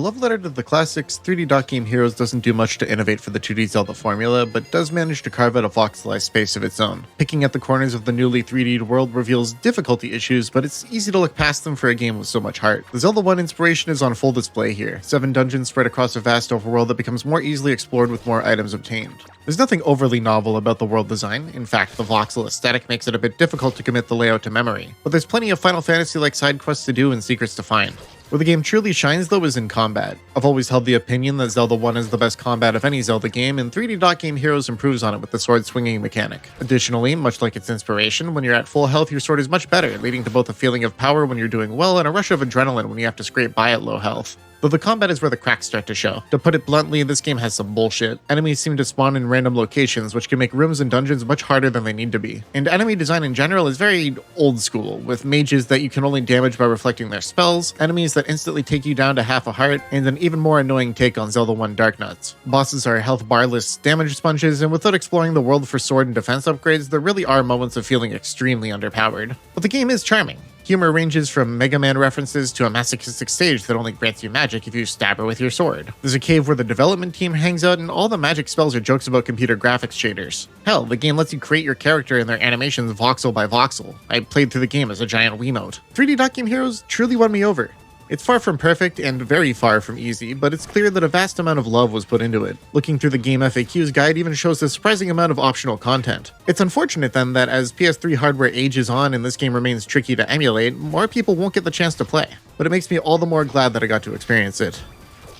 love letter to the classics, 3D Dot Game Heroes doesn't do much to innovate for the 2D Zelda formula, but does manage to carve out a voxelized space of its own. Picking at the corners of the newly 3D'd world reveals difficulty issues, but it's easy to look past them for a game with so much heart. The Zelda 1 inspiration is on full display here, 7 dungeons spread across a vast overworld that becomes more easily explored with more items obtained. There's nothing overly novel about the world design. In fact, the voxel aesthetic makes it a bit difficult to commit the layout to memory, but there's plenty of Final Fantasy-like side quests to do and secrets to find. Where the game truly shines though is in combat. I've always held the opinion that Zelda 1 is the best combat of any Zelda game, and 3D Dot Game Heroes improves on it with the sword swinging mechanic. Additionally, much like its inspiration, when you're at full health your sword is much better, leading to both a feeling of power when you're doing well and a rush of adrenaline when you have to scrape by at low health. Though the combat is where the cracks start to show. To put it bluntly, this game has some bullshit. Enemies seem to spawn in random locations, which can make rooms and dungeons much harder than they need to be. And enemy design in general is very old school, with mages that you can only damage by reflecting their spells, enemies that instantly take you down to half a heart, and an even more annoying take on Zelda 1 Darknuts. Bosses are health barless damage sponges, and without exploring the world for sword and defense upgrades, there really are moments of feeling extremely underpowered. But the game is charming. Humor ranges from Mega Man references to a masochistic stage that only grants you magic if you stab her with your sword. There's a cave where the development team hangs out, and all the magic spells are jokes about computer graphics shaders. Hell, the game lets you create your character and their animations voxel by voxel. I played through the game as a giant Wiimote. 3D Dot Game Heroes truly won me over. It's far from perfect and very far from easy, but it's clear that a vast amount of love was put into it. Looking through the game FAQs guide even shows a surprising amount of optional content. It's unfortunate then that as PS3 hardware ages on and this game remains tricky to emulate, more people won't get the chance to play. But it makes me all the more glad that I got to experience it.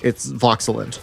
It's voxelent.